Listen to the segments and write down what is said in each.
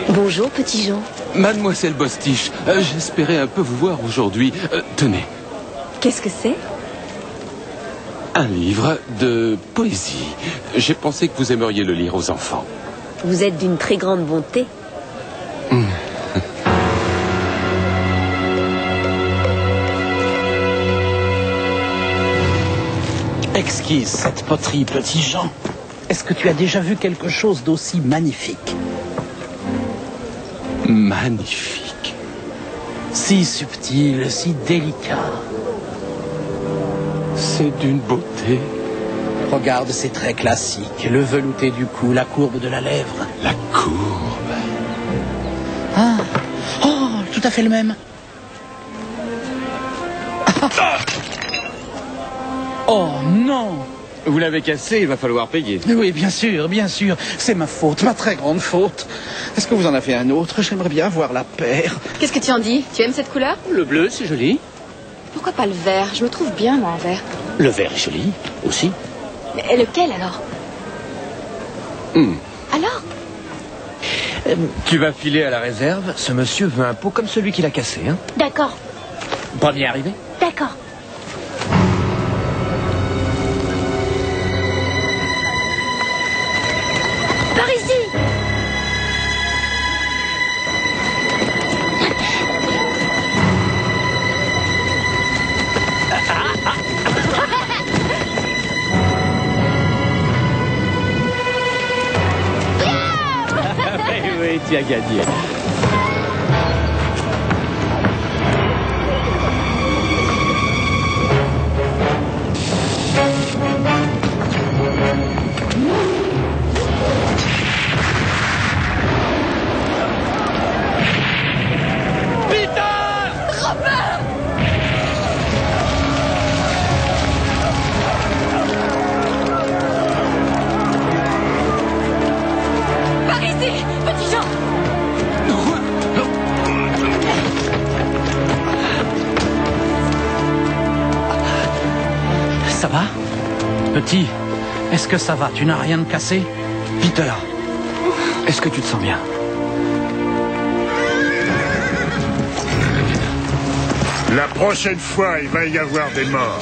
Bonjour, petit Jean. Mademoiselle Bostiche, j'espérais un peu vous voir aujourd'hui. Tenez. Qu'est-ce que c'est? Un livre de poésie. J'ai pensé que vous aimeriez le lire aux enfants. Vous êtes d'une très grande bonté. Exquise cette poterie, petit Jean. Est-ce que tu as déjà vu quelque chose d'aussi magnifique? Magnifique. Si subtil, si délicat. C'est d'une beauté. Regarde ces traits classiques, le velouté du cou, la courbe de la lèvre. La courbe. Ah, oh, tout à fait le même. Oh non! Vous l'avez cassé, il va falloir payer. Oui, bien sûr, bien sûr. C'est ma faute, ma très grande faute. Est-ce que vous en avez un autre? J'aimerais bien voir la paire. Qu'est-ce que tu en dis? Tu aimes cette couleur? Le bleu, c'est joli. Pourquoi pas le vert? Je me trouve bien, moi, en vert. Le vert est joli, aussi. Et lequel, alors? Alors? Tu vas filer à la réserve. Ce monsieur veut un pot comme celui qu'il a cassé, hein? D'accord, Pas bien arrivé? d'accord. Par ici! Oui, tu as gagné. Par ici, petit Jean! Ça va? Petit, est-ce que ça va? Tu n'as rien de cassé? Peter, est-ce que tu te sens bien? La prochaine fois, il va y avoir des morts.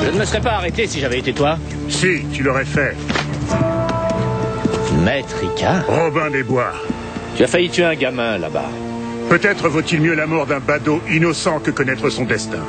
Je ne me serais pas arrêté si j'avais été toi. Si, tu l'aurais fait. Maître Icare, Robin des Bois. tu as failli tuer un gamin là-bas. Peut-être vaut-il mieux la mort d'un badaud innocent que connaître son destin.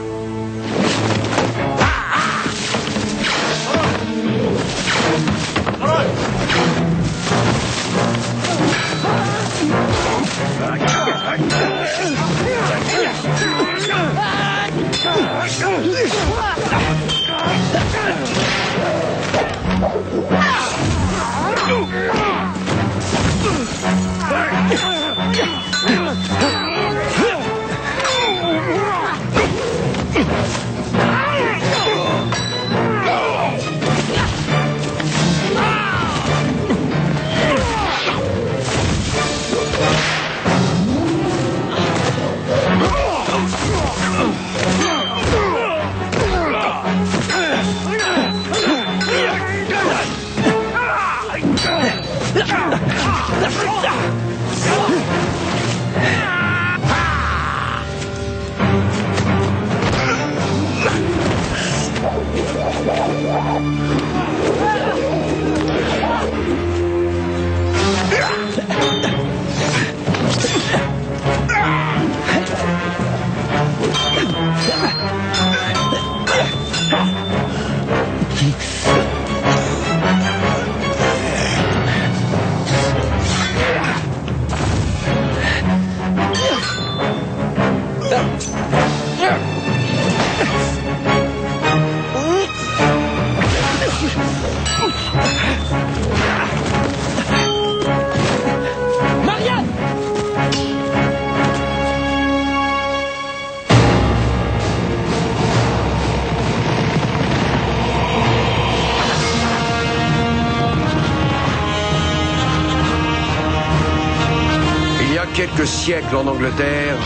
quelques siècles en Angleterre,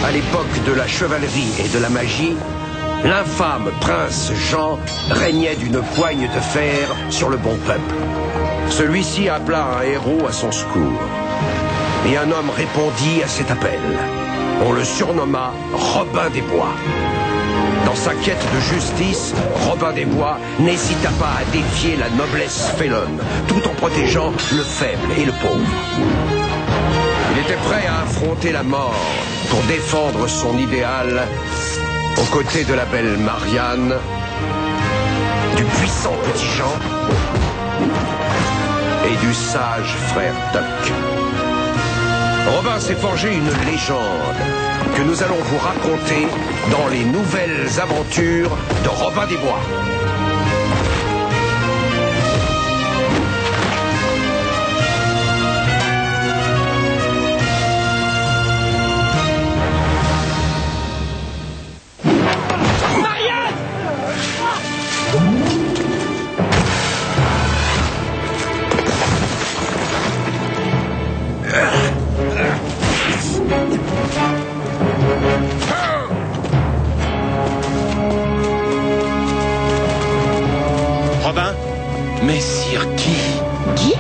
à l'époque de la chevalerie et de la magie, l'infâme prince Jean régnait d'une poigne de fer sur le bon peuple. Celui-ci appela un héros à son secours. Et un homme répondit à cet appel. On le surnomma Robin des Bois. Dans sa quête de justice, Robin des Bois n'hésita pas à défier la noblesse félonne, tout en protégeant le faible et le pauvre. Il était prêt à affronter la mort pour défendre son idéal aux côtés de la belle Marianne, du puissant petit Jean et du sage frère Tuck. Robin s'est forgé une légende que nous allons vous raconter dans les nouvelles aventures de Robin des Bois. Messire Guy.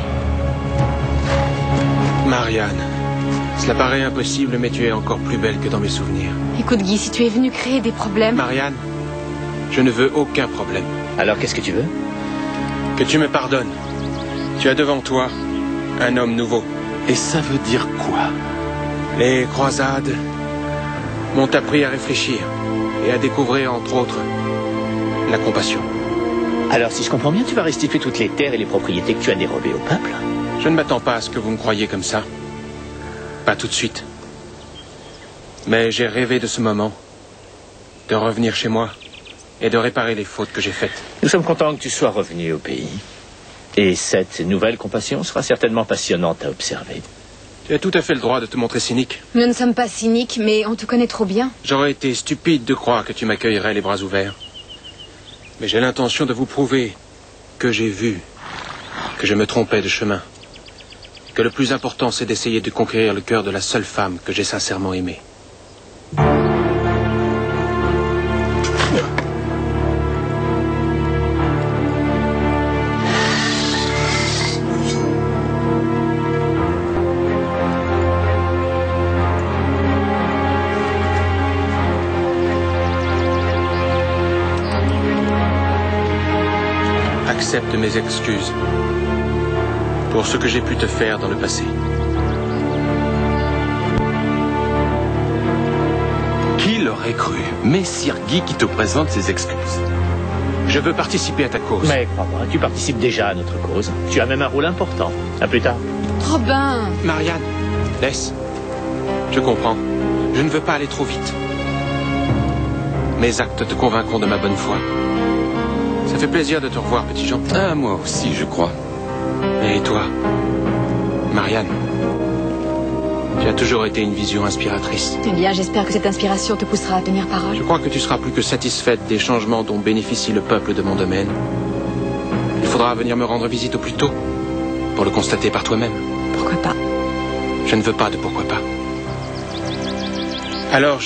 Marianne, cela paraît impossible, mais tu es encore plus belle que dans mes souvenirs. Écoute, Guy, si tu es venu créer des problèmes... Marianne, je ne veux aucun problème. Alors qu'est-ce que tu veux? Que tu me pardonnes. Tu as devant toi un homme nouveau. Et ça veut dire quoi? Les croisades m'ont appris à réfléchir et à découvrir, entre autres, la compassion. Alors, si je comprends bien, tu vas restituer toutes les terres et les propriétés que tu as dérobées au peuple? Je ne m'attends pas à ce que vous me croyiez comme ça. Pas tout de suite. Mais j'ai rêvé de ce moment. De revenir chez moi et de réparer les fautes que j'ai faites. Nous sommes contents que tu sois revenu au pays. Et cette nouvelle compassion sera certainement passionnante à observer. Tu as tout à fait le droit de te montrer cynique. Nous ne sommes pas cyniques, mais on te connaît trop bien. J'aurais été stupide de croire que tu m'accueillerais les bras ouverts. Mais j'ai l'intention de vous prouver que j'ai vu, que je me trompais de chemin. Que le plus important, c'est d'essayer de conquérir le cœur de la seule femme que j'ai sincèrement aimée. Accepte mes excuses pour ce que j'ai pu te faire dans le passé. Qui l'aurait cru? Messire Guy qui te présente ses excuses. Je veux participer à ta cause. Mais crois-moi, tu participes déjà à notre cause. Tu as même un rôle important. À plus tard. Robin! Marianne, laisse. Je comprends. Je ne veux pas aller trop vite. Mes actes te convaincront de ma bonne foi. Ça fait plaisir de te revoir, petit Jean. Ah, moi aussi, je crois. Et toi, Marianne, tu as toujours été une vision inspiratrice. Eh bien, j'espère que cette inspiration te poussera à tenir parole. Je crois que tu seras plus que satisfaite des changements dont bénéficie le peuple de mon domaine. Il faudra venir me rendre visite au plus tôt pour le constater par toi-même. Pourquoi pas? Je ne veux pas de pourquoi pas. Alors,